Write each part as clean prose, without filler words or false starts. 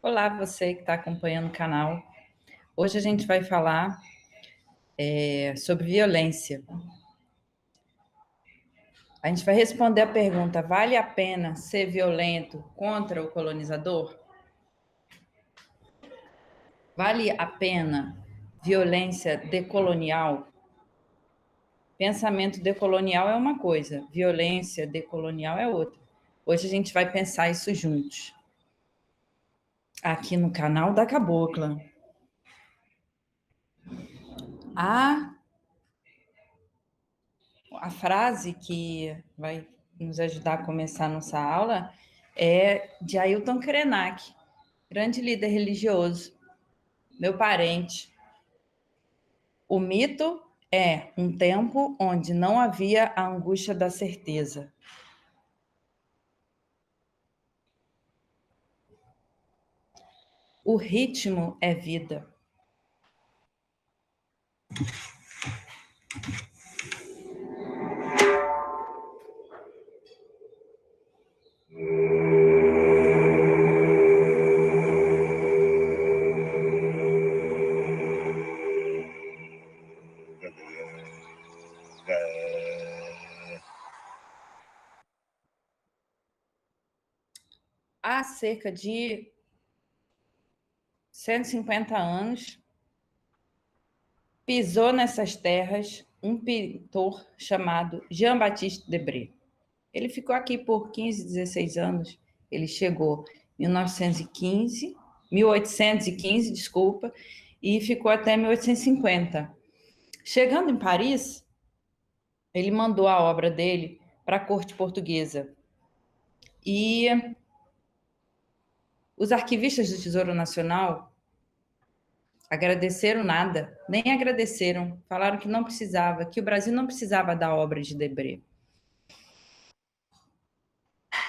Olá, você que está acompanhando o canal. Hoje a gente vai falar sobre violência. A gente vai responder a pergunta: vale a pena ser violento contra o colonizador? Vale a pena violência decolonial? Pensamento decolonial é uma coisa, violência decolonial é outra. Hoje a gente vai pensar isso juntos. Aqui no canal da Cabocla. A frase que vai nos ajudar a começar a nossa aula é de Ailton Krenak, grande líder religioso, meu parente. O mito é um tempo onde não havia a angústia da certeza. O ritmo é vida. Há cerca de 150 anos, pisou nessas terras um pintor chamado Jean-Baptiste Debré. Ele ficou aqui por 15, 16 anos. Ele chegou em 1815, desculpa, e ficou até 1850. Chegando em Paris, ele mandou a obra dele para a corte portuguesa. E os arquivistas do Tesouro Nacional agradeceram nada, nem agradeceram, falaram que não precisava, que o Brasil não precisava da obra de Debré.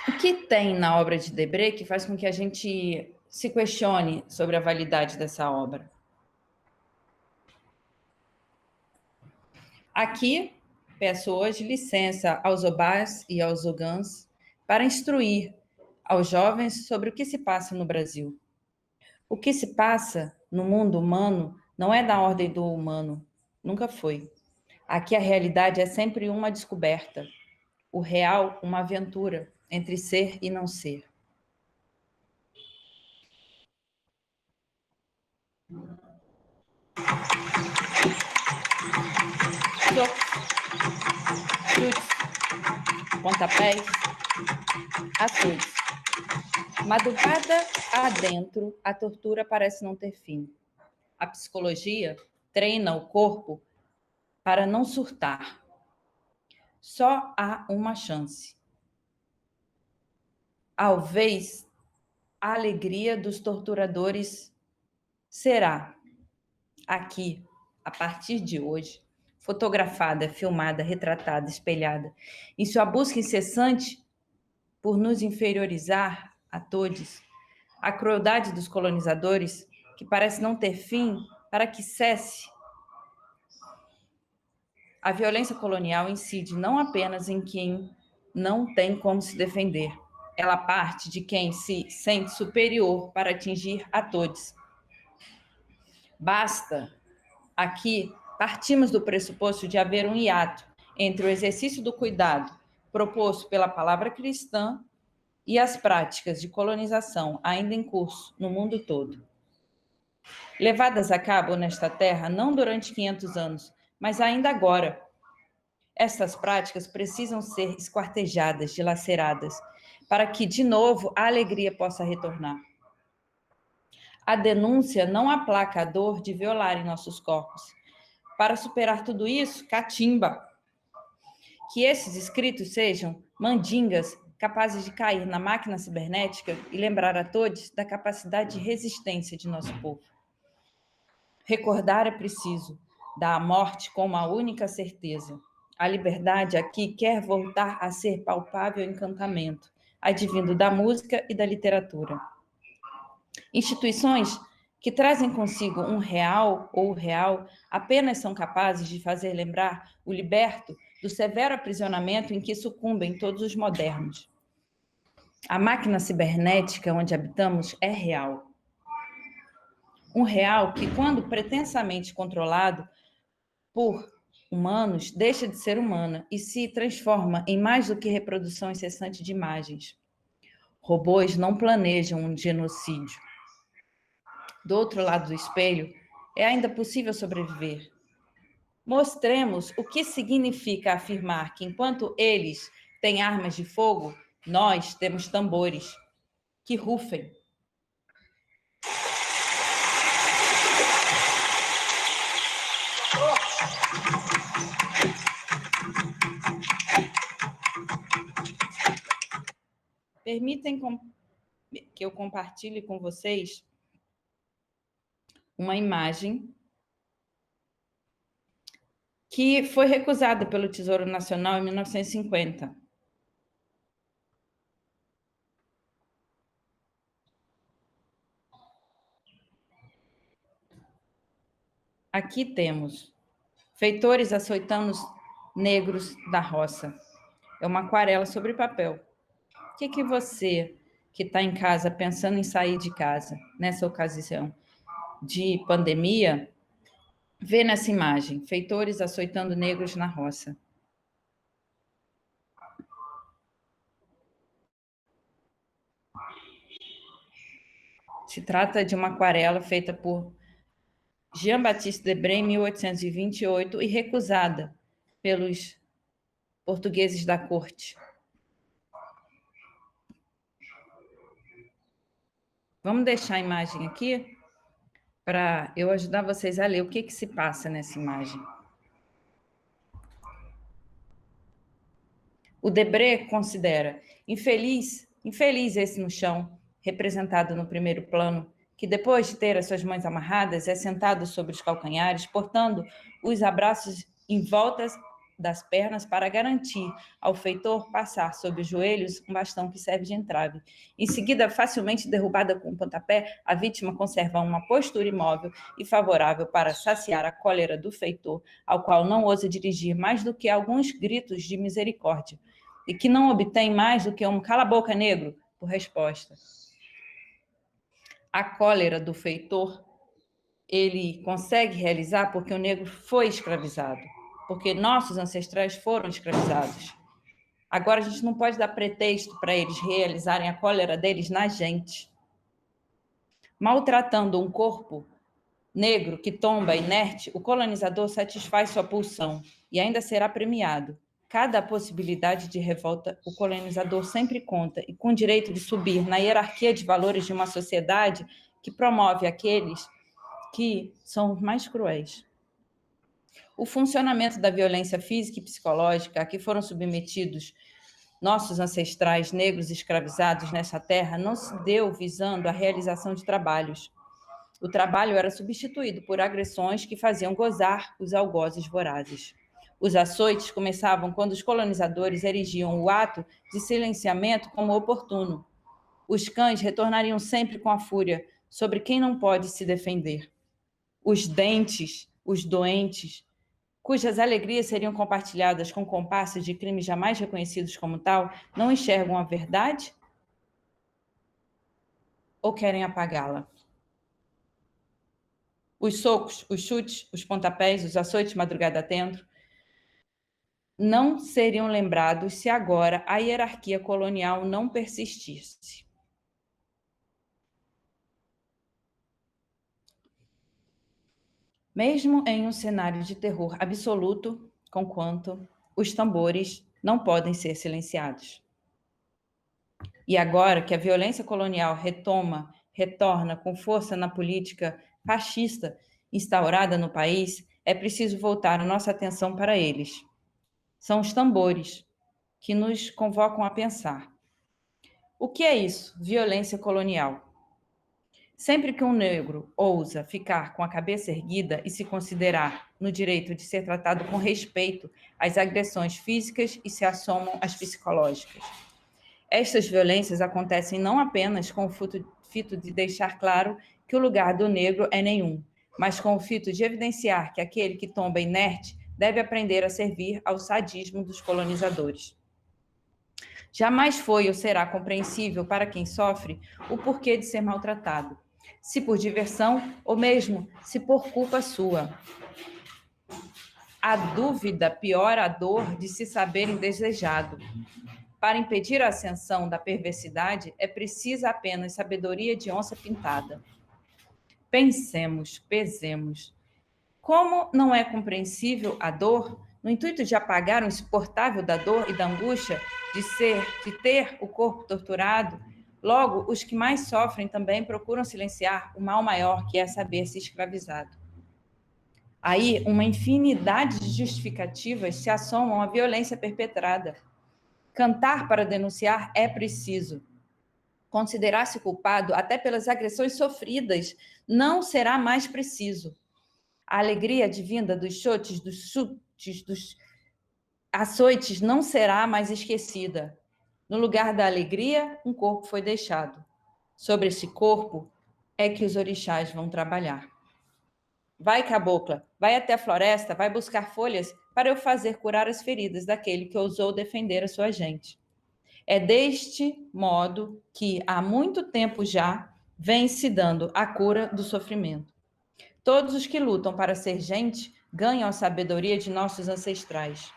O que tem na obra de Debré que faz com que a gente se questione sobre a validade dessa obra? Aqui, peço hoje licença aos Obás e aos Ogãs para instruir aos jovens sobre o que se passa no Brasil. O que se passa no mundo humano não é da ordem do humano, nunca foi. Aqui a realidade é sempre uma descoberta, o real uma aventura entre ser e não ser. Chutes, pontapés, açoites. Madrugada adentro, a tortura parece não ter fim. A psicologia treina o corpo para não surtar. Só há uma chance. Talvez a alegria dos torturadores será aqui, a partir de hoje, fotografada, filmada, retratada, espelhada, em sua busca incessante por nos inferiorizar a todos, a crueldade dos colonizadores, que parece não ter fim, para que cesse. A violência colonial incide não apenas em quem não tem como se defender, ela parte de quem se sente superior para atingir a todos. Basta, aqui, partimos do pressuposto de haver um hiato entre o exercício do cuidado proposto pela palavra cristã e as práticas de colonização ainda em curso no mundo todo. Levadas a cabo nesta terra não durante 500 anos, mas ainda agora. Estas práticas precisam ser esquartejadas, dilaceradas, para que, de novo, a alegria possa retornar. A denúncia não aplaca a dor de violarem nossos corpos. Para superar tudo isso, catimba. Que esses escritos sejam mandingas capazes de cair na máquina cibernética e lembrar a todos da capacidade de resistência de nosso povo. Recordar é preciso, da morte como a única certeza. A liberdade aqui quer voltar a ser palpável encantamento, advindo da música e da literatura. Instituições que trazem consigo um real ou real apenas são capazes de fazer lembrar o liberto do severo aprisionamento em que sucumbem todos os modernos. A máquina cibernética onde habitamos é real. Um real que, quando pretensamente controlado por humanos, deixa de ser humana e se transforma em mais do que reprodução incessante de imagens. Robôs não planejam um genocídio. Do outro lado do espelho, é ainda possível sobreviver. Mostremos o que significa afirmar que, enquanto eles têm armas de fogo, nós temos tambores que rufem. Permitem que eu compartilhe com vocês uma imagem que foi recusada pelo Tesouro Nacional em 1950. Aqui temos feitores açoitando negros da roça. É uma aquarela sobre papel. O que você, que está em casa, pensando em sair de casa, nessa ocasião de pandemia, vê nessa imagem? Feitores açoitando negros na roça. Se trata de uma aquarela feita por Jean-Baptiste Debré em 1828 e recusada pelos portugueses da corte. Vamos deixar a imagem aqui para eu ajudar vocês a ler o que se passa nessa imagem. O Debré considera infeliz esse no chão, representado no primeiro plano, que depois de ter as suas mãos amarradas, é sentado sobre os calcanhares, portando os abraços em volta das pernas para garantir ao feitor passar sobre os joelhos um bastão que serve de entrave. Em seguida, facilmente derrubada com um pontapé, a vítima conserva uma postura imóvel e favorável para saciar a cólera do feitor, ao qual não ousa dirigir mais do que alguns gritos de misericórdia, e que não obtém mais do que um cala-boca negro por resposta. A cólera do feitor ele consegue realizar porque o negro foi escravizado, porque nossos ancestrais foram escravizados. Agora a gente não pode dar pretexto para eles realizarem a cólera deles na gente. Maltratando um corpo negro que tomba inerte, o colonizador satisfaz sua pulsão e ainda será premiado. Cada possibilidade de revolta, o colonizador sempre conta, e com o direito de subir na hierarquia de valores de uma sociedade que promove aqueles que são os mais cruéis. O funcionamento da violência física e psicológica a que foram submetidos nossos ancestrais negros escravizados nessa terra não se deu visando a realização de trabalhos. O trabalho era substituído por agressões que faziam gozar os algozes vorazes. Os açoites começavam quando os colonizadores erigiam o ato de silenciamento como oportuno. Os cães retornariam sempre com a fúria sobre quem não pode se defender. Os dentes, os doentes, cujas alegrias seriam compartilhadas com comparsas de crimes jamais reconhecidos como tal, não enxergam a verdade? Ou querem apagá-la? Os socos, os chutes, os pontapés, os açoites madrugada dentro, não seriam lembrados se agora a hierarquia colonial não persistisse. Mesmo em um cenário de terror absoluto, conquanto os tambores não podem ser silenciados. E agora que a violência colonial retorna com força na política fascista instaurada no país, é preciso voltar a nossa atenção para eles. São os tambores que nos convocam a pensar. O que é isso? Violência colonial. Sempre que um negro ousa ficar com a cabeça erguida e se considerar no direito de ser tratado com respeito, as agressões físicas e se assomam às psicológicas. Estas violências acontecem não apenas com o fito de deixar claro que o lugar do negro é nenhum, mas com o fito de evidenciar que aquele que tomba inerte deve aprender a servir ao sadismo dos colonizadores. Jamais foi ou será compreensível para quem sofre o porquê de ser maltratado, se por diversão ou mesmo se por culpa sua. A dúvida piora a dor de se saber indesejado. Para impedir a ascensão da perversidade, é precisa apenas sabedoria de onça pintada. Pensemos, pesemos. Como não é compreensível a dor, no intuito de apagar o insuportável da dor e da angústia de ter o corpo torturado, logo os que mais sofrem também procuram silenciar o mal maior que é saber-se escravizado. Aí, uma infinidade de justificativas se assomam à violência perpetrada. Cantar para denunciar é preciso. Considerar-se culpado até pelas agressões sofridas não será mais preciso. A alegria advinda dos chutes, dos açoites não será mais esquecida. No lugar da alegria, um corpo foi deixado. Sobre esse corpo é que os orixás vão trabalhar. Vai, cabocla, vai até a floresta, vai buscar folhas para eu fazer curar as feridas daquele que ousou defender a sua gente. É deste modo que, há muito tempo já, vem se dando a cura do sofrimento. Todos os que lutam para ser gente ganham a sabedoria de nossos ancestrais.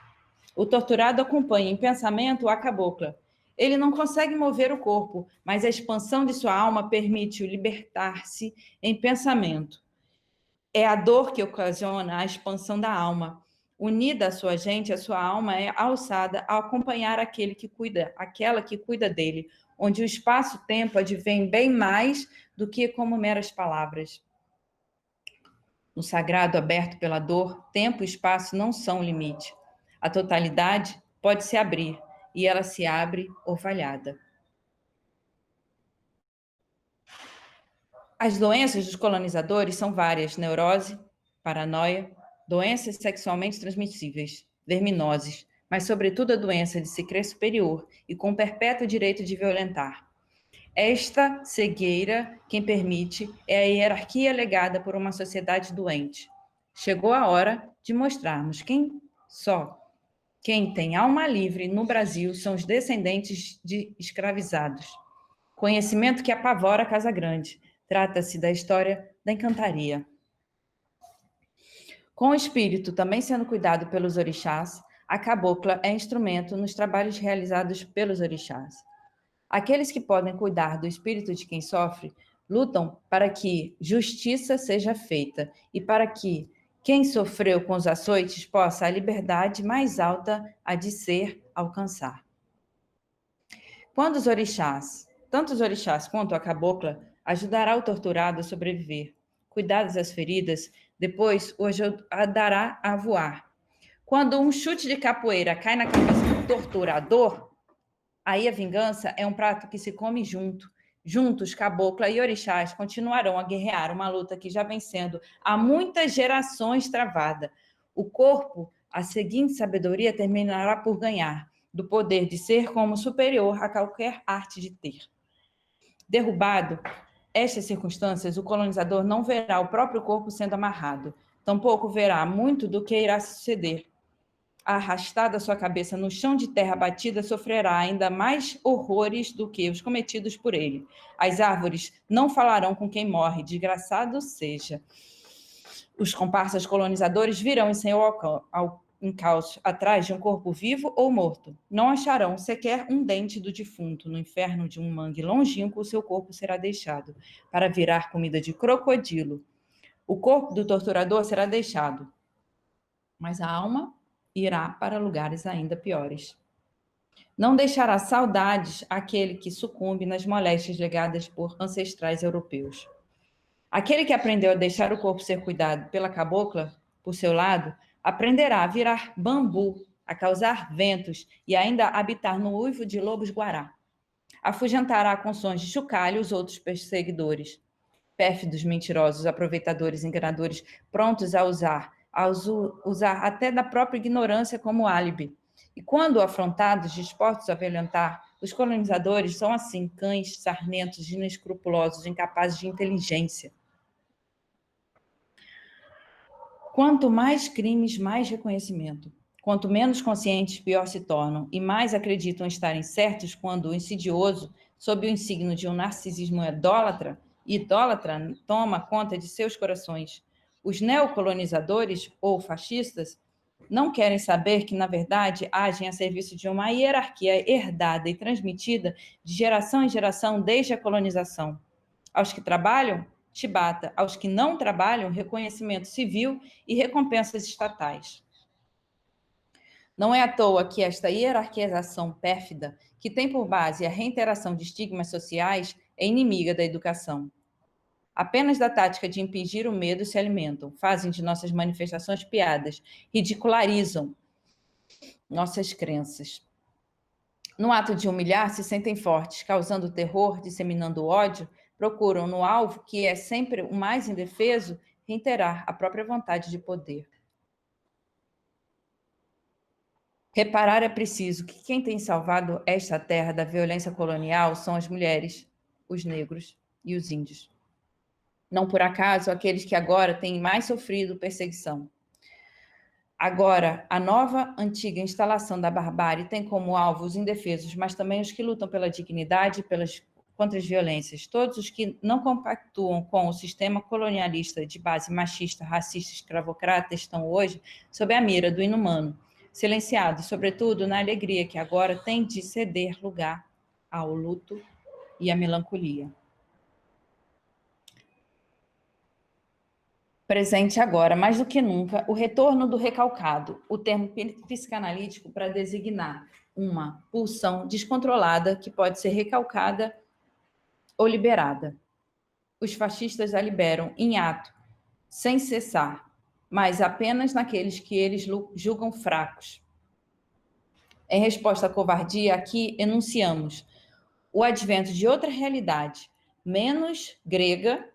O torturado acompanha em pensamento a cabocla. Ele não consegue mover o corpo, mas a expansão de sua alma permite-o libertar-se em pensamento. É a dor que ocasiona a expansão da alma. Unida à sua gente, a sua alma é alçada a acompanhar aquele que cuida, aquela que cuida dele, onde o espaço-tempo advém bem mais do que como meras palavras. No sagrado aberto pela dor, tempo e espaço não são o limite. A totalidade pode se abrir, e ela se abre orvalhada. As doenças dos colonizadores são várias: neurose, paranoia, doenças sexualmente transmissíveis, verminoses, mas sobretudo a doença de se crer superior e com perpétuo direito de violentar. Esta cegueira, quem permite, é a hierarquia legada por uma sociedade doente. Chegou a hora de mostrarmos quem tem alma livre no Brasil são os descendentes de escravizados. Conhecimento que apavora a Casa Grande. Trata-se da história da encantaria. Com o espírito também sendo cuidado pelos orixás, a cabocla é instrumento nos trabalhos realizados pelos orixás. Aqueles que podem cuidar do espírito de quem sofre, lutam para que justiça seja feita e para que quem sofreu com os açoites possa a liberdade mais alta a de ser alcançar. Quando os orixás, tanto os orixás quanto a cabocla, ajudará o torturado a sobreviver, cuidadas das feridas, depois o ajudará a voar. Quando um chute de capoeira cai na cabeça do torturador, aí a vingança é um prato que se come junto. Juntos, cabocla e orixás continuarão a guerrear uma luta que já vem sendo há muitas gerações travada. O corpo, a seguinte sabedoria terminará por ganhar, do poder de ser como superior a qualquer arte de ter. Derrubado estas circunstâncias, o colonizador não verá o próprio corpo sendo amarrado, tampouco verá muito do que irá suceder. Arrastada sua cabeça no chão de terra batida, sofrerá ainda mais horrores do que os cometidos por ele. As árvores não falarão com quem morre, desgraçado seja. Os comparsas colonizadores virão em seu encalço atrás de um corpo vivo ou morto. Não acharão sequer um dente do defunto. No inferno de um mangue longínquo, o seu corpo será deixado para virar comida de crocodilo. O corpo do torturador será deixado, mas a alma irá para lugares ainda piores. Não deixará saudades aquele que sucumbe nas moléstias legadas por ancestrais europeus. Aquele que aprendeu a deixar o corpo ser cuidado pela cabocla, por seu lado, aprenderá a virar bambu, a causar ventos e ainda a habitar no uivo de lobos-guará. Afugentará com sons de chocalho os outros perseguidores. Pérfidos, mentirosos, aproveitadores, enganadores, prontos a usar até da própria ignorância como álibi. E quando afrontados, dispostos a violentar, os colonizadores são assim, cães sarmentos, inescrupulosos, incapazes de inteligência. Quanto mais crimes, mais reconhecimento. Quanto menos conscientes, pior se tornam, e mais acreditam estarem certos quando o insidioso, sob o insigno de um narcisismo idólatra, toma conta de seus corações. Os neocolonizadores ou fascistas não querem saber que, na verdade, agem a serviço de uma hierarquia herdada e transmitida de geração em geração desde a colonização. Aos que trabalham, chibata. Aos que não trabalham, reconhecimento civil e recompensas estatais. Não é à toa que esta hierarquização pérfida, que tem por base a reiteração de estigmas sociais, é inimiga da educação. Apenas da tática de impingir o medo se alimentam, fazem de nossas manifestações piadas, ridicularizam nossas crenças. No ato de humilhar, se sentem fortes, causando terror, disseminando ódio, procuram no alvo, que é sempre o mais indefeso, reiterar a própria vontade de poder. Reparar é preciso que quem tem salvado esta terra da violência colonial são as mulheres, os negros e os índios. Não por acaso aqueles que agora têm mais sofrido perseguição. Agora, a nova, antiga instalação da barbárie tem como alvo os indefesos, mas também os que lutam pela dignidade e contra as violências. Todos os que não compactuam com o sistema colonialista de base machista, racista, escravocrata estão hoje sob a mira do inumano, silenciados, sobretudo na alegria que agora tem de ceder lugar ao luto e à melancolia. Presente agora, mais do que nunca, o retorno do recalcado, o termo psicanalítico para designar uma pulsão descontrolada que pode ser recalcada ou liberada. Os fascistas a liberam em ato, sem cessar, mas apenas naqueles que eles julgam fracos. Em resposta à covardia, aqui enunciamos o advento de outra realidade, menos grega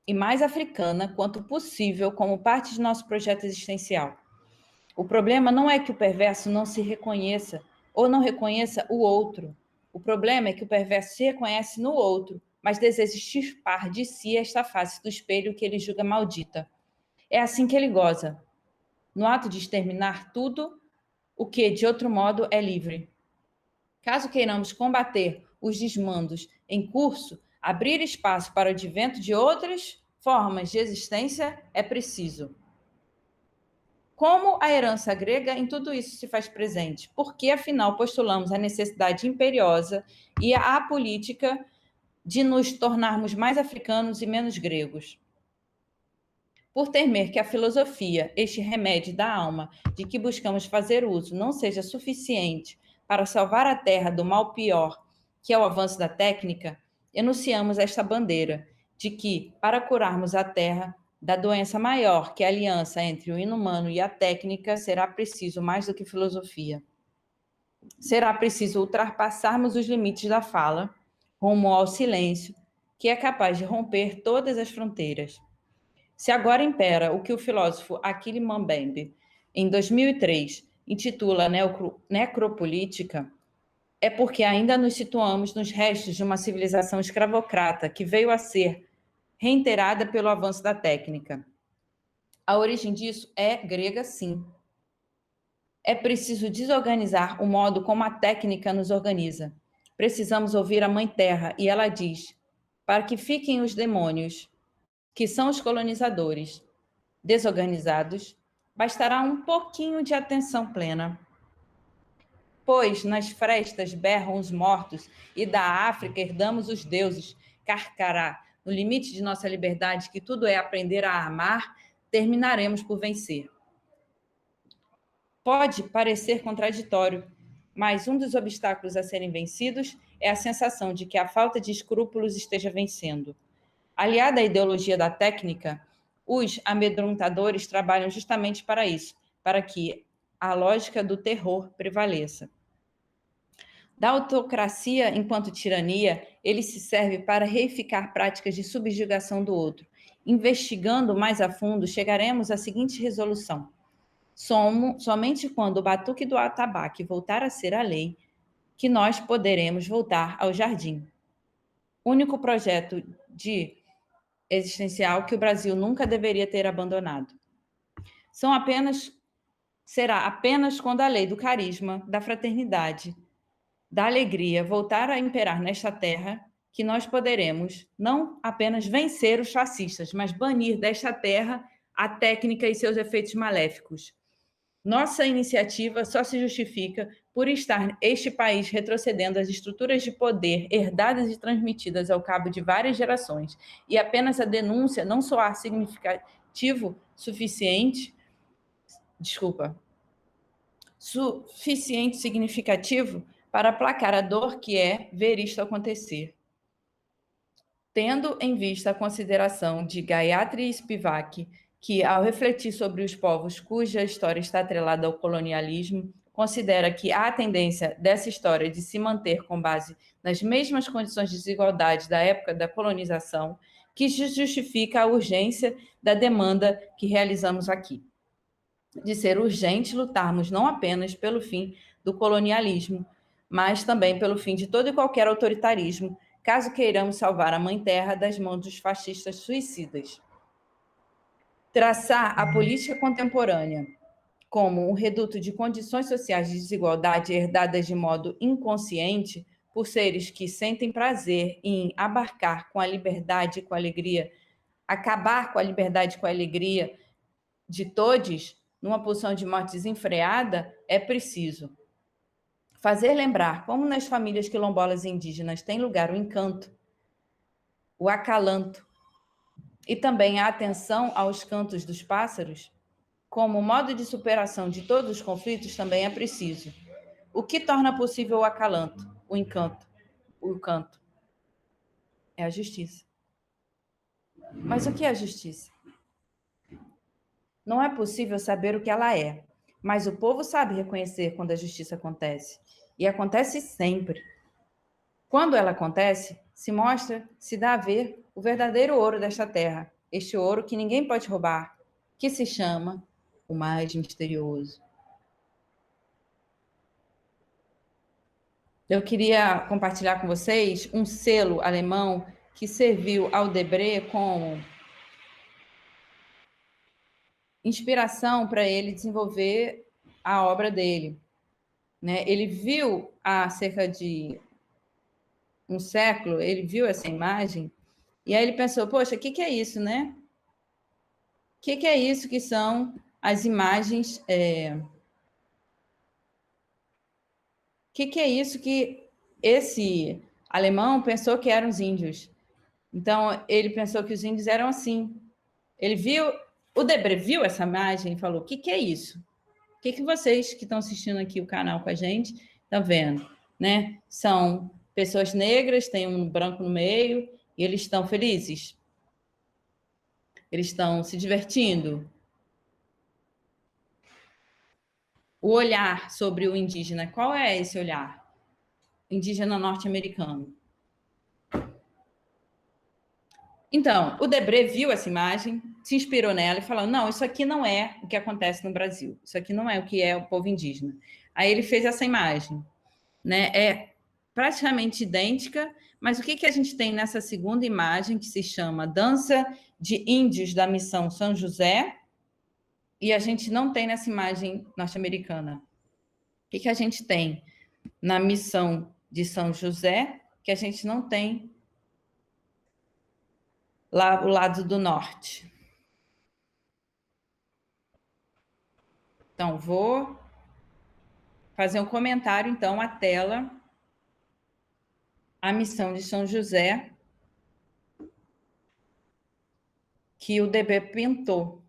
e mais africana quanto possível, como parte de nosso projeto existencial. O problema não é que o perverso não se reconheça ou não reconheça o outro. O problema é que o perverso se reconhece no outro, mas deseja extirpar de si esta face do espelho que ele julga maldita. É assim que ele goza, no ato de exterminar tudo o que, de outro modo, é livre. Caso queiramos combater os desmandos em curso, abrir espaço para o advento de outras formas de existência, é preciso. Como a herança grega em tudo isso se faz presente? Porque, afinal, postulamos a necessidade imperiosa e a política de nos tornarmos mais africanos e menos gregos. Por temer que a filosofia, este remédio da alma de que buscamos fazer uso, não seja suficiente para salvar a terra do mal pior, que é o avanço da técnica, enunciamos esta bandeira de que, para curarmos a terra da doença maior, que é a aliança entre o inumano e a técnica, será preciso mais do que filosofia. Será preciso ultrapassarmos os limites da fala, rumo ao silêncio, que é capaz de romper todas as fronteiras. Se agora impera o que o filósofo Achille Mbembe, em 2003, intitula necropolítica, é porque ainda nos situamos nos restos de uma civilização escravocrata que veio a ser reiterada pelo avanço da técnica. A origem disso é grega, sim. É preciso desorganizar o modo como a técnica nos organiza. Precisamos ouvir a Mãe Terra, e ela diz: para que fiquem os demônios, que são os colonizadores, desorganizados, bastará um pouquinho de atenção plena. Pois nas frestas berram os mortos, e da África herdamos os deuses. Carcará, no limite de nossa liberdade, que tudo é aprender a amar, terminaremos por vencer. Pode parecer contraditório, mas um dos obstáculos a serem vencidos é a sensação de que a falta de escrúpulos esteja vencendo. Aliada à ideologia da técnica, os amedrontadores trabalham justamente para isso, para que a lógica do terror prevaleça. Da autocracia enquanto tirania, ele se serve para reificar práticas de subjugação do outro. Investigando mais a fundo, chegaremos à seguinte resolução: somente quando o batuque do atabaque voltar a ser a lei, que nós poderemos voltar ao jardim. Único projeto existencial que o Brasil nunca deveria ter abandonado. São apenas será apenas quando a lei do carisma, da fraternidade, da alegria voltar a imperar nesta terra que nós poderemos não apenas vencer os fascistas, mas banir desta terra a técnica e seus efeitos maléficos. Nossa iniciativa só se justifica por estar este país retrocedendo às estruturas de poder herdadas e transmitidas ao cabo de várias gerações, e apenas a denúncia não soar suficiente significativo para aplacar a dor que é ver isto acontecer. Tendo em vista a consideração de Gayatri Spivak, que, ao refletir sobre os povos cuja história está atrelada ao colonialismo, considera que há a tendência dessa história de se manter com base nas mesmas condições de desigualdade da época da colonização, que justifica a urgência da demanda que realizamos aqui. De ser urgente lutarmos não apenas pelo fim do colonialismo, mas também pelo fim de todo e qualquer autoritarismo, caso queiramos salvar a Mãe Terra das mãos dos fascistas suicidas. Traçar a política contemporânea como um reduto de condições sociais de desigualdade herdadas de modo inconsciente por seres que sentem prazer em abarcar com a liberdade e com a alegria, acabar com a liberdade e com a alegria de todos, numa pulsão de morte desenfreada, é preciso fazer lembrar como nas famílias quilombolas e indígenas tem lugar o encanto, o acalanto e também a atenção aos cantos dos pássaros, como modo de superação de todos os conflitos também é preciso. O que torna possível o acalanto, o encanto, o canto? É a justiça. Mas o que é a justiça? Não é possível saber o que ela é, mas o povo sabe reconhecer quando a justiça acontece. E acontece sempre. Quando ela acontece, se mostra, se dá a ver o verdadeiro ouro desta terra, este ouro que ninguém pode roubar, que se chama o mais misterioso. Eu queria compartilhar com vocês um selo alemão que serviu ao Debré como inspiração para ele desenvolver a obra dele. Né? Ele viu há cerca de um século, ele viu essa imagem, e aí ele pensou, poxa, o que é isso, né? O que é isso que são as imagens... O que é isso que esse alemão pensou que eram os índios? Então, ele pensou que os índios eram assim. Ele viu... O Debré viu essa imagem e falou, o que é isso? O que vocês que estão assistindo aqui o canal com a gente estão vendo? Né? São pessoas negras, tem um branco no meio, e eles estão felizes? Eles estão se divertindo? O olhar sobre o indígena, qual é esse olhar? Indígena norte-americano. Então, o Debré viu essa imagem, se inspirou nela e falou, não, isso aqui não é o que acontece no Brasil, isso aqui não é o que é o povo indígena. Aí ele fez essa imagem, né? É praticamente idêntica, mas o que a gente tem nessa segunda imagem, que se chama Dança de Índios da Missão São José, e a gente não tem nessa imagem norte-americana. O que a gente tem na missão de São José, que a gente não tem lá o lado do norte? Então, vou fazer um comentário, então, à tela, a missão de São José, que o Debré pintou.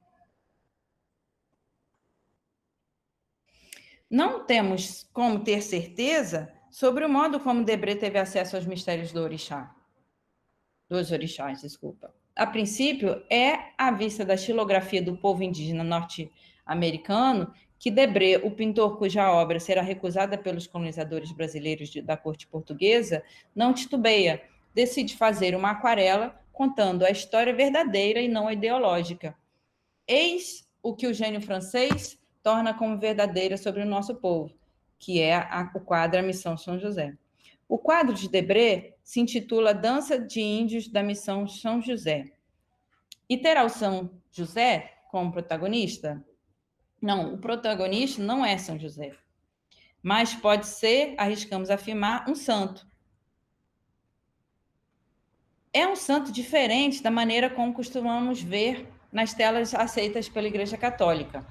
Não temos como ter certeza sobre o modo como Debré teve acesso aos mistérios do orixá. Dos orixás, desculpa. A princípio, é à vista da xilografia do povo indígena norte-americano que Debré, o pintor cuja obra será recusada pelos colonizadores brasileiros da corte portuguesa, não titubeia, decide fazer uma aquarela contando a história verdadeira e não a ideológica. Eis o que o gênio francês torna como verdadeira sobre o nosso povo, que é o quadro A Missão São José. O quadro de Debré se intitula Dança de Índios da Missão São José. E terá o São José como protagonista? Não, o protagonista não é São José, mas pode ser, arriscamos afirmar, um santo. É um santo diferente da maneira como costumamos ver nas telas aceitas pela Igreja Católica.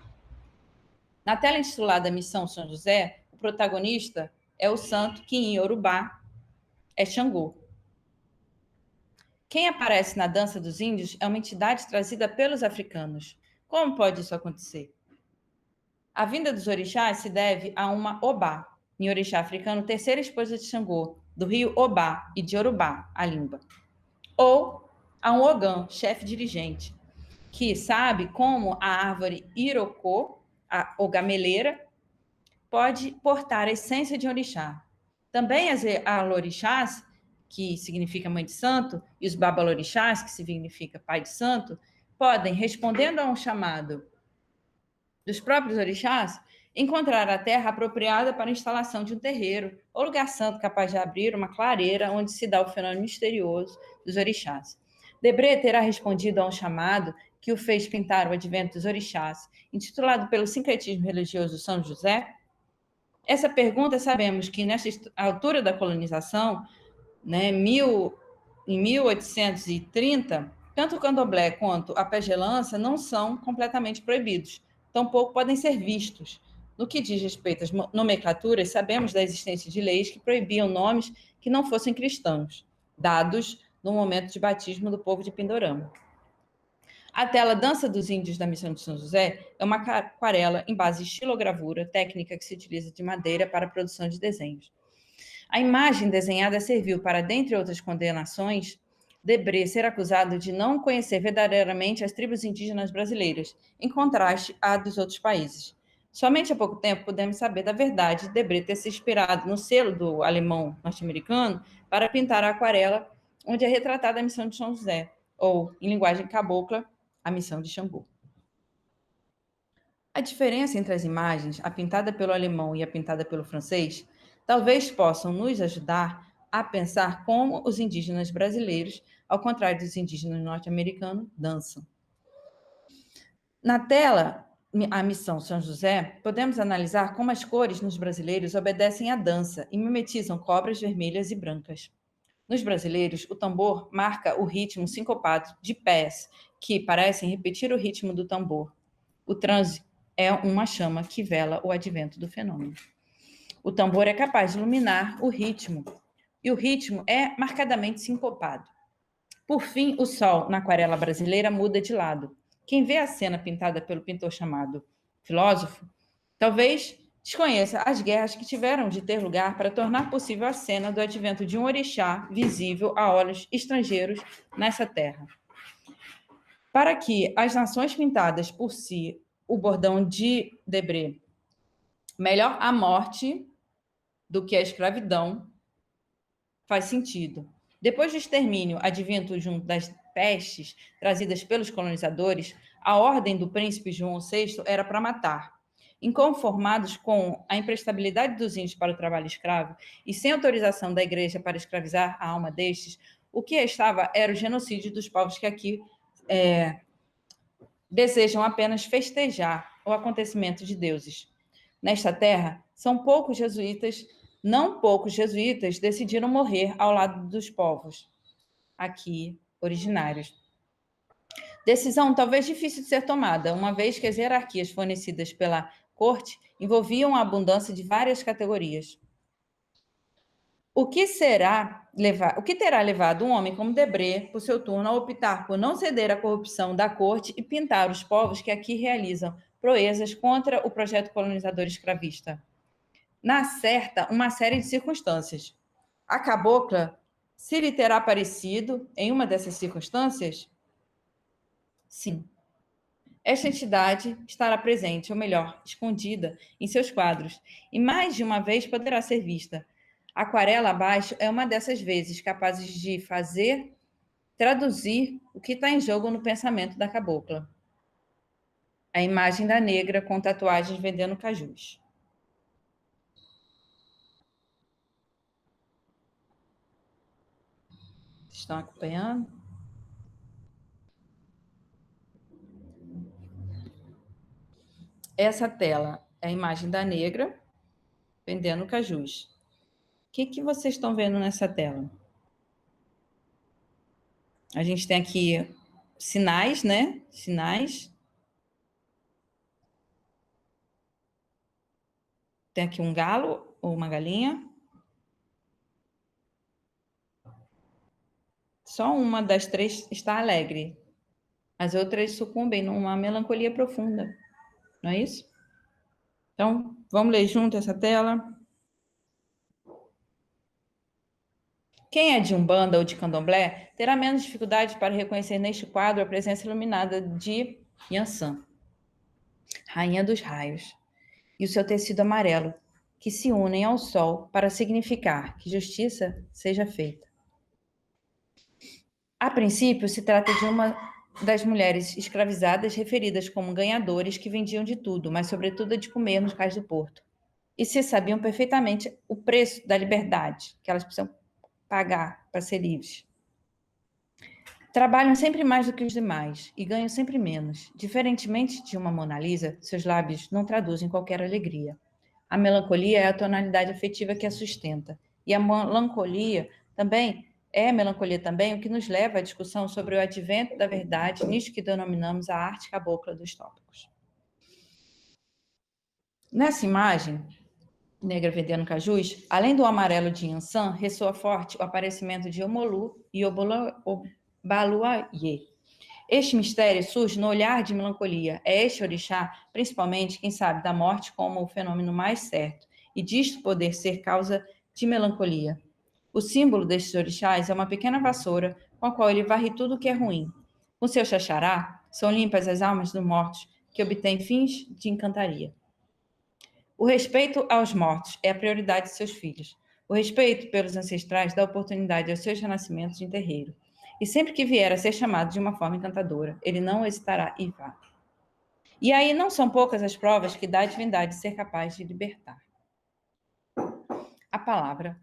Na tela intitulada Missão São José, o protagonista é o santo que em Yorubá é Xangô. Quem aparece na dança dos índios é uma entidade trazida pelos africanos. Como pode isso acontecer? A vinda dos orixás se deve a uma Obá, em orixá africano, terceira esposa de Xangô, do rio Obá e de Yorubá, a língua. Ou a um Ogã, chefe dirigente, que sabe como a árvore Irocô, a ogameleira, pode portar a essência de um orixá. Também as alorixás, que significa mãe de santo, e os babalorixás, que significa pai de santo, podem, respondendo a um chamado dos próprios orixás, encontrar a terra apropriada para a instalação de um terreiro ou lugar santo capaz de abrir uma clareira onde se dá o fenômeno misterioso dos orixás. Debré terá respondido a um chamado que o fez pintar o advento dos orixás, intitulado pelo sincretismo religioso São José. Essa pergunta sabemos que nessa altura da colonização, né, em 1830, tanto o candomblé quanto a pagelança não são completamente proibidos, tampouco podem ser vistos. No que diz respeito às nomenclaturas, sabemos da existência de leis que proibiam nomes que não fossem cristãos, dados no momento de batismo do povo de Pindorama. A tela Dança dos Índios da Missão de São José é uma aquarela em base de estilogravura, técnica que se utiliza de madeira para a produção de desenhos. A imagem desenhada serviu para, dentre outras condenações, Debré ser acusado de não conhecer verdadeiramente as tribos indígenas brasileiras, em contraste à dos outros países. Somente há pouco tempo pudemos saber da verdade de Debré ter se inspirado no selo do alemão norte-americano para pintar a aquarela onde é retratada a missão de São José, ou, em linguagem cabocla, a missão de Xangô. A diferença entre as imagens, a pintada pelo alemão e a pintada pelo francês, talvez possam nos ajudar a pensar como os indígenas brasileiros, ao contrário dos indígenas norte-americanos, dançam. Na tela, a missão São José, podemos analisar como as cores nos brasileiros obedecem à dança e mimetizam cobras vermelhas e brancas. Nos brasileiros, o tambor marca o ritmo sincopado de pés, que parecem repetir o ritmo do tambor. O transe é uma chama que vela o advento do fenômeno. O tambor é capaz de iluminar o ritmo, e o ritmo é marcadamente sincopado. Por fim, o sol, na aquarela brasileira, muda de lado. Quem vê a cena pintada pelo pintor chamado Filósofo, talvez desconheça as guerras que tiveram de ter lugar para tornar possível a cena do advento de um orixá visível a olhos estrangeiros nessa terra. Para que as nações pintadas por si, o bordão de Debré, melhor a morte do que a escravidão, faz sentido. Depois do extermínio advinto junto das pestes trazidas pelos colonizadores, a ordem do príncipe João VI era para matar. Inconformados com a imprestabilidade dos índios para o trabalho escravo e sem autorização da igreja para escravizar a alma destes, o que restava era o genocídio dos povos que aqui desejam apenas festejar o acontecimento de deuses. Nesta terra, não poucos jesuítas decidiram morrer ao lado dos povos aqui originários. Decisão talvez difícil de ser tomada, uma vez que as hierarquias fornecidas pela corte envolviam a abundância de várias categorias. O que terá levado um homem como Debré, por seu turno, a optar por não ceder à corrupção da corte e pintar os povos que aqui realizam proezas contra o projeto colonizador escravista? Na certa, uma série de circunstâncias. A cabocla se lhe terá aparecido em uma dessas circunstâncias? Sim. Esta entidade estará presente, ou melhor, escondida, em seus quadros, e mais de uma vez poderá ser vista. A aquarela abaixo é uma dessas vezes capazes de traduzir o que está em jogo no pensamento da cabocla. A imagem da negra com tatuagens vendendo cajus. Estão acompanhando? Essa tela é a imagem da negra vendendo cajus. O que vocês estão vendo nessa tela? A gente tem aqui sinais, né? Sinais. Tem aqui um galo ou uma galinha. Só uma das três está alegre. As outras sucumbem numa melancolia profunda. Não é isso? Então, vamos ler junto essa tela. Quem é de Umbanda ou de Candomblé terá menos dificuldade para reconhecer neste quadro a presença iluminada de Yansan, rainha dos raios, e o seu tecido amarelo, que se unem ao sol para significar que justiça seja feita. A princípio, se trata de uma das mulheres escravizadas referidas como ganhadores que vendiam de tudo, mas sobretudo de comer nos cais do porto. E se sabiam perfeitamente o preço da liberdade que elas precisam pagar para ser livres. Trabalham sempre mais do que os demais e ganham sempre menos. Diferentemente de uma Mona Lisa, seus lábios não traduzem qualquer alegria. A melancolia é a tonalidade afetiva que a sustenta. E a melancolia também o que nos leva à discussão sobre o advento da verdade, nisto que denominamos a arte cabocla dos tópicos. Nessa imagem, negra vendendo cajus, além do amarelo de Yansan, ressoa forte o aparecimento de Omolu e Obaluayê. Este mistério surge no olhar de melancolia. É este orixá, principalmente, quem sabe, da morte como o fenômeno mais certo, e disto poder ser causa de melancolia. O símbolo destes orixás é uma pequena vassoura com a qual ele varre tudo o que é ruim. Com seu xaxará, são limpas as almas dos mortos, que obtêm fins de encantaria. O respeito aos mortos é a prioridade de seus filhos. O respeito pelos ancestrais dá oportunidade aos seus renascimentos em terreiro. E sempre que vier a ser chamado de uma forma encantadora, ele não hesitará e vá. E aí não são poucas as provas que dá a divindade ser capaz de libertar. A palavra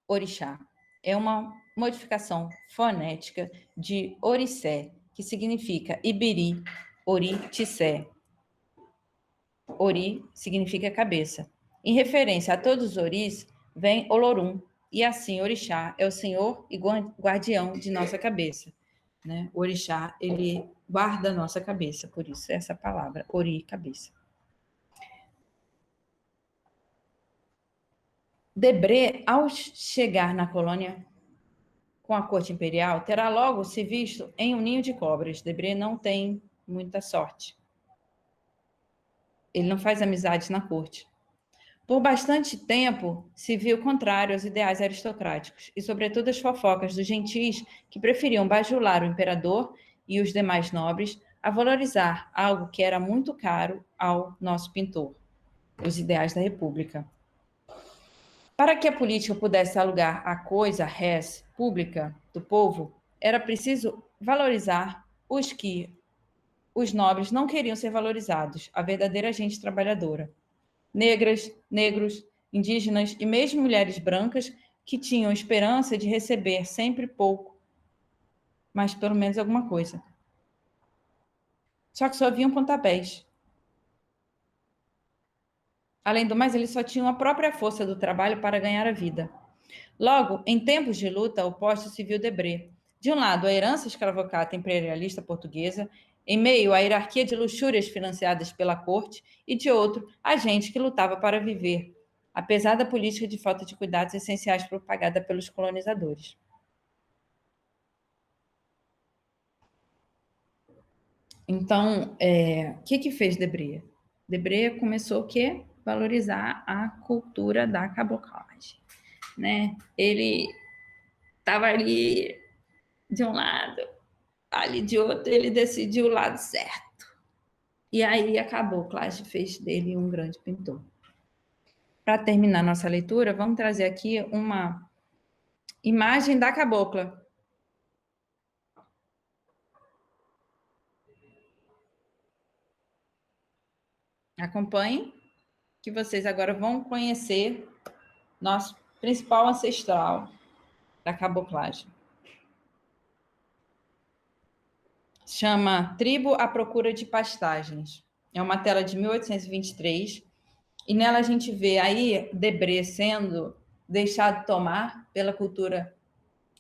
orixá é uma modificação fonética de orixé, que significa ibiri, ori, tissé. Ori significa cabeça. Em referência a todos os oris, vem Olorum, e assim orixá é o senhor e guardião de nossa cabeça. Né? O orixá, ele guarda a nossa cabeça, por isso essa palavra, ori, cabeça. Debré, ao chegar na colônia com a corte imperial, terá logo se visto em um ninho de cobras. Debré não tem muita sorte. Ele não faz amizades na corte. Por bastante tempo, se viu contrário aos ideais aristocráticos e, sobretudo, as fofocas dos gentis que preferiam bajular o imperador e os demais nobres a valorizar algo que era muito caro ao nosso pintor, os ideais da república. Para que a política pudesse dar lugar à coisa res pública do povo, era preciso valorizar os nobres não queriam ser valorizados, a verdadeira gente trabalhadora. Negras, negros, indígenas e mesmo mulheres brancas que tinham esperança de receber sempre pouco, mas pelo menos alguma coisa. Só que só haviam pontapés. Além do mais, eles só tinham a própria força do trabalho para ganhar a vida. Logo, em tempos de luta, o posto se viu Debré. De um lado, a herança escravocrata imperialista portuguesa, em meio à hierarquia de luxúrias financiadas pela corte, e de outro, a gente que lutava para viver, apesar da política de falta de cuidados essenciais propagada pelos colonizadores. Então, o que fez Debré? Debré começou o quê? Valorizar a cultura da caboclagem, né? Ele estava ali de um lado, ali de outro, ele decidiu o lado certo. E aí a caboclagem fez dele um grande pintor. Para terminar nossa leitura, vamos trazer aqui uma imagem da cabocla. Acompanhem, que vocês agora vão conhecer nosso principal ancestral da caboclagem. Chama Tribo à Procura de Pastagens. É uma tela de 1823, e nela a gente vê aí Debré sendo deixado tomar pela cultura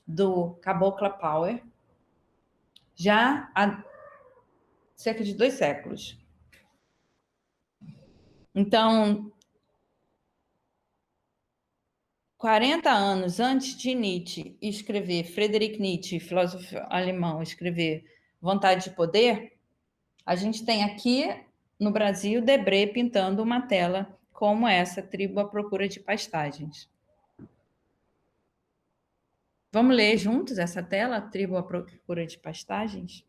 do Cabocla Power, já há cerca de 2 séculos. Então, 40 anos antes de Nietzsche escrever, Friedrich Nietzsche, filósofo alemão, escrever Vontade de Poder, a gente tem aqui no Brasil Debré pintando uma tela como essa, Tribo à Procura de Pastagens. Vamos ler juntos essa tela, Tribo à Procura de Pastagens?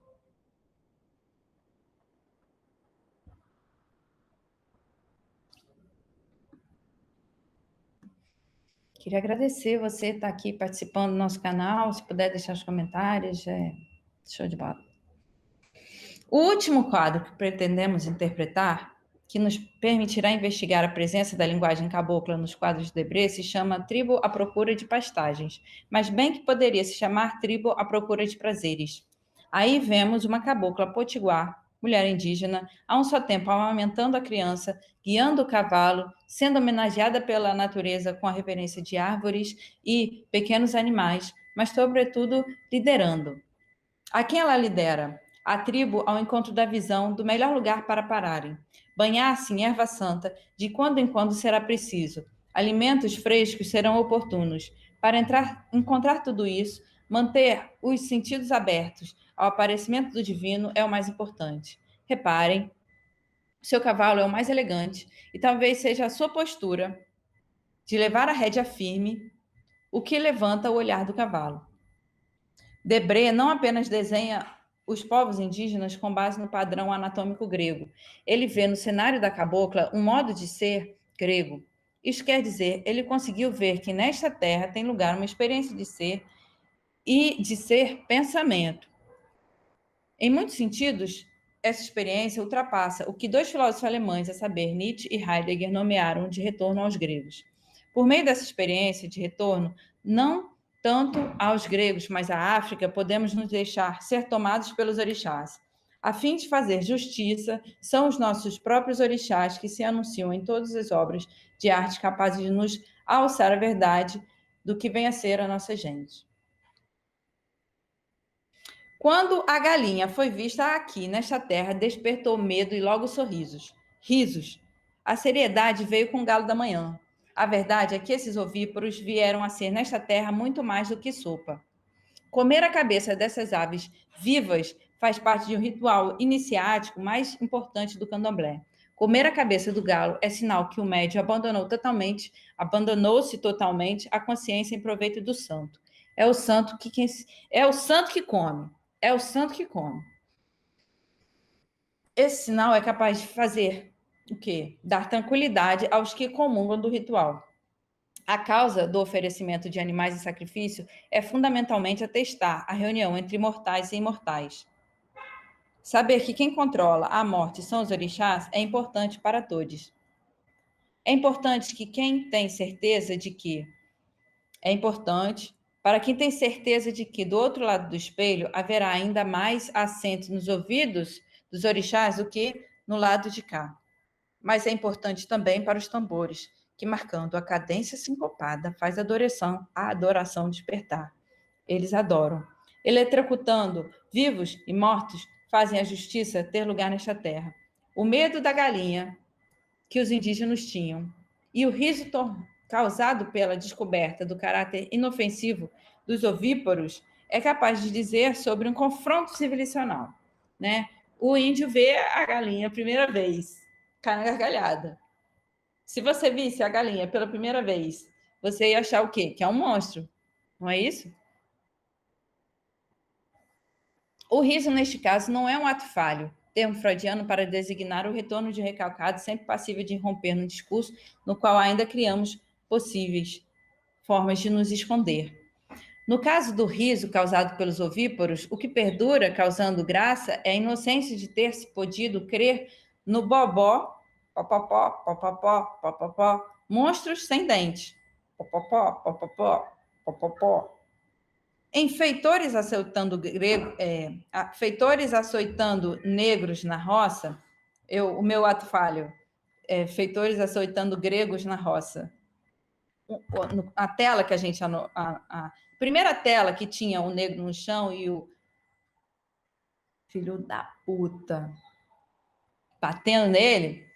Queria agradecer você estar aqui participando do nosso canal. Se puder deixar os comentários, show de bola. O último quadro que pretendemos interpretar, que nos permitirá investigar a presença da linguagem cabocla nos quadros de Debré, se chama Tribo à Procura de Pastagens, mas bem que poderia se chamar Tribo à Procura de Prazeres. Aí vemos uma cabocla potiguar, mulher indígena, a um só tempo amamentando a criança, guiando o cavalo, sendo homenageada pela natureza com a reverência de árvores e pequenos animais, mas sobretudo liderando. A quem ela lidera? A tribo ao encontro da visão do melhor lugar para pararem. Banhar-se em erva santa, de quando em quando será preciso. Alimentos frescos serão oportunos. Para encontrar tudo isso, manter os sentidos abertos ao aparecimento do divino é o mais importante. Reparem, seu cavalo é o mais elegante e talvez seja a sua postura de levar a rédea firme o que levanta o olhar do cavalo. Debré não apenas desenha os povos indígenas com base no padrão anatômico grego. Ele vê no cenário da cabocla um modo de ser grego. Isso quer dizer, ele conseguiu ver que nesta terra tem lugar uma experiência de ser e de ser pensamento. Em muitos sentidos, essa experiência ultrapassa o que 2 filósofos alemães, a saber, Nietzsche e Heidegger, nomearam de retorno aos gregos. Por meio dessa experiência de retorno, não tanto aos gregos, mas à África, podemos nos deixar ser tomados pelos orixás. A fim de fazer justiça, são os nossos próprios orixás que se anunciam em todas as obras de arte capazes de nos alçar a verdade do que vem a ser a nossa gente. Quando a galinha foi vista aqui, nesta terra, despertou medo e logo sorrisos. Risos. A seriedade veio com o galo da manhã. A verdade é que esses ovíparos vieram a ser nesta terra muito mais do que sopa. Comer a cabeça dessas aves vivas faz parte de um ritual iniciático mais importante do candomblé. Comer a cabeça do galo é sinal que o médium abandonou-se totalmente a consciência em proveito do santo. É o santo que come. É o santo que come. Esse sinal é capaz de fazer o quê? Dar tranquilidade aos que comungam do ritual. A causa do oferecimento de animais em sacrifício é fundamentalmente atestar a reunião entre mortais e imortais. Saber que quem controla a morte são os orixás é importante para todos. É importante para quem tem certeza de que do outro lado do espelho haverá ainda mais assento nos ouvidos dos orixás do que no lado de cá. Mas é importante também para os tambores, que marcando a cadência sincopada faz a adoração despertar. Eles adoram. Eletrocutando vivos e mortos, fazem a justiça ter lugar nesta terra. O medo da galinha que os indígenas tinham e o riso causado pela descoberta do caráter inofensivo dos ovíparos é capaz de dizer sobre um confronto civilizacional, né? O índio vê a galinha a primeira vez, cai na gargalhada. Se você visse a galinha pela primeira vez, você ia achar o quê? Que é um monstro, não é isso? O riso, neste caso, não é um ato falho, termo freudiano para designar o retorno de recalcado sempre passível de irromper no discurso no qual ainda criamos possíveis formas de nos esconder. No caso do riso causado pelos ovíparos, o que perdura, causando graça, é a inocência de ter se podido crer no bobó, popopó, popopó, popopó, monstros sem dentes, popopó, popopó, popopó. Em feitores açoitando negros na roça, o meu ato falho. Feitores açoitando gregos na roça. A tela que a gente... A primeira tela que tinha o negro no chão e o filho da puta batendo nele,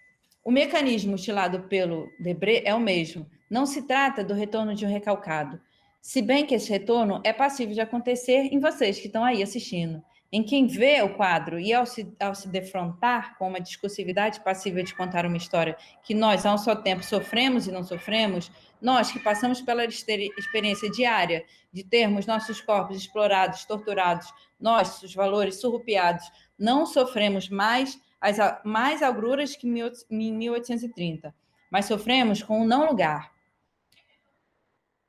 o mecanismo estilado pelo Debré é o mesmo. Não se trata do retorno de um recalcado, se bem que esse retorno é passível de acontecer em vocês que estão aí assistindo, em quem vê o quadro e ao se defrontar com uma discursividade passível de contar uma história que nós, ao seu tempo, sofremos e não sofremos, nós que passamos pela experiência diária de termos nossos corpos explorados, torturados, nossos valores surrupiados, não sofremos mais mais agruras que em 1830, mas sofremos com o não lugar,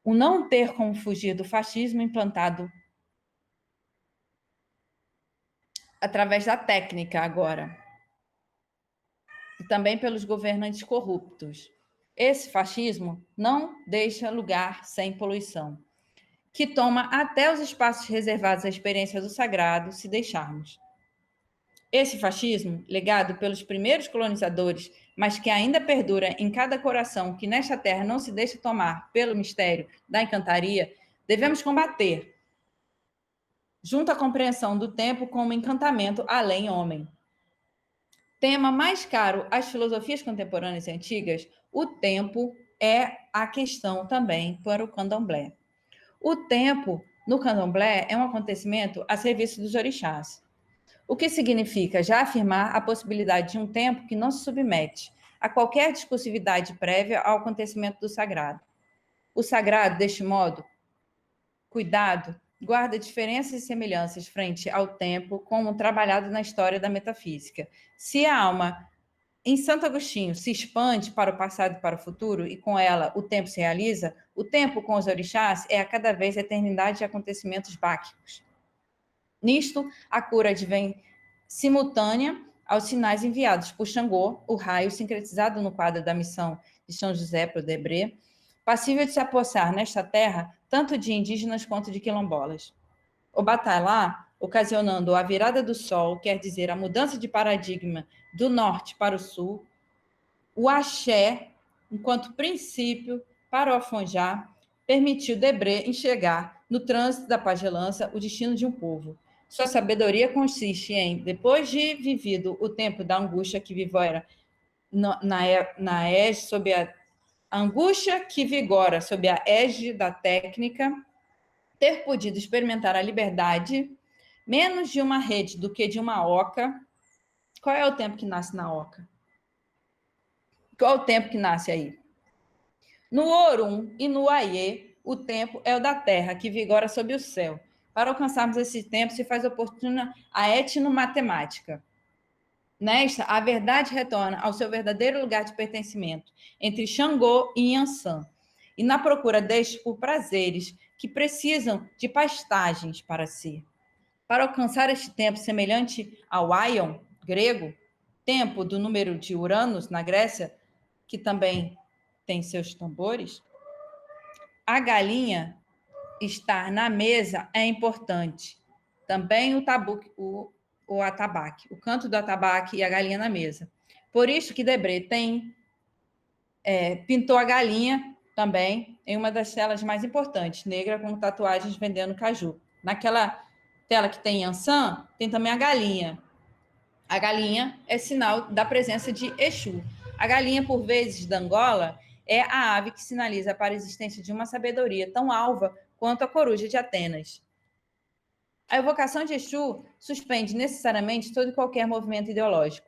o não ter como fugir do fascismo implantado através da técnica agora, e também pelos governantes corruptos. Esse fascismo não deixa lugar sem poluição, que toma até os espaços reservados à experiência do sagrado, se deixarmos. Esse fascismo, legado pelos primeiros colonizadores, mas que ainda perdura em cada coração que nesta terra não se deixa tomar pelo mistério da encantaria, devemos combater, junto à compreensão do tempo como encantamento além homem. Tema mais caro às filosofias contemporâneas e antigas, o tempo é a questão também para o candomblé. O tempo, no candomblé, é um acontecimento a serviço dos orixás. O que significa já afirmar a possibilidade de um tempo que não se submete a qualquer discursividade prévia ao acontecimento do sagrado. O sagrado, deste modo, cuidado, guarda diferenças e semelhanças frente ao tempo, como trabalhado na história da metafísica. Se a alma, em Santo Agostinho, se expande para o passado e para o futuro, e com ela o tempo se realiza, o tempo com os orixás é a cada vez a eternidade de acontecimentos báquicos. Nisto, a cura advém simultânea aos sinais enviados por Xangô, o raio sincretizado no quadro da missão de São José para o Debré, passível de se apossar nesta terra tanto de indígenas quanto de quilombolas. O Batalá, ocasionando a virada do sol, quer dizer, a mudança de paradigma do norte para o sul, o axé, enquanto princípio para o Afonjá, permitiu Debré enxergar no trânsito da pagelança o destino de um povo. Sua sabedoria consiste em, depois de vivido o tempo da angústia que vigora na égide sob a angústia que vigora sob a égide da técnica, ter podido experimentar a liberdade menos de uma rede do que de uma oca. Qual é o tempo que nasce na oca? Qual é o tempo que nasce aí? No Orum e no Aiê, o tempo é o da terra, que vigora sob o céu. Para alcançarmos esse tempo, se faz oportuna a etnomatemática. Nesta, a verdade retorna ao seu verdadeiro lugar de pertencimento, entre Xangô e Yansan, e na procura deste por prazeres que precisam de pastagens para si. Para alcançar este tempo semelhante ao Aion, grego, tempo do número de Uranus, na Grécia, que também tem seus tambores, a galinha estar na mesa é importante. Também o atabaque, o canto do atabaque e a galinha na mesa. Por isso que Debré pintou a galinha também em uma das telas mais importantes, negra com tatuagens vendendo caju. Naquela tela que tem Yansan, tem também a galinha. A galinha é sinal da presença de Exu. A galinha, por vezes, da Angola, é a ave que sinaliza para a existência de uma sabedoria tão alva quanto a coruja de Atenas. A evocação de Exu suspende necessariamente todo e qualquer movimento ideológico.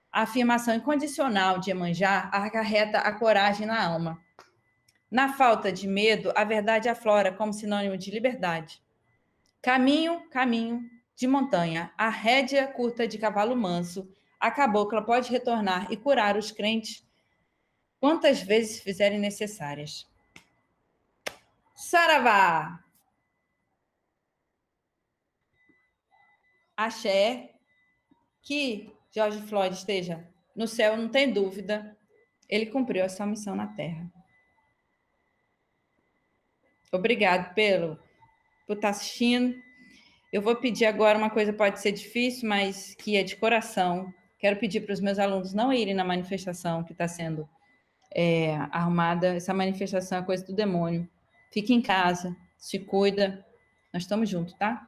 A afirmação incondicional de Iemanjá acarreta a coragem na alma. Na falta de medo, a verdade aflora como sinônimo de liberdade. Caminho, caminho de montanha, a rédea curta de cavalo manso, a cabocla pode retornar e curar os crentes quantas vezes fizerem necessárias. Saravá! Axé, que George Floyd esteja no céu, não tem dúvida, ele cumpriu a sua missão na Terra. Obrigado por estar assistindo. Eu vou pedir agora uma coisa, pode ser difícil, mas que é de coração. Quero pedir para os meus alunos não irem na manifestação que está sendo arrumada. Essa manifestação é coisa do demônio. Fique em casa, se cuida. Nós estamos juntos, tá?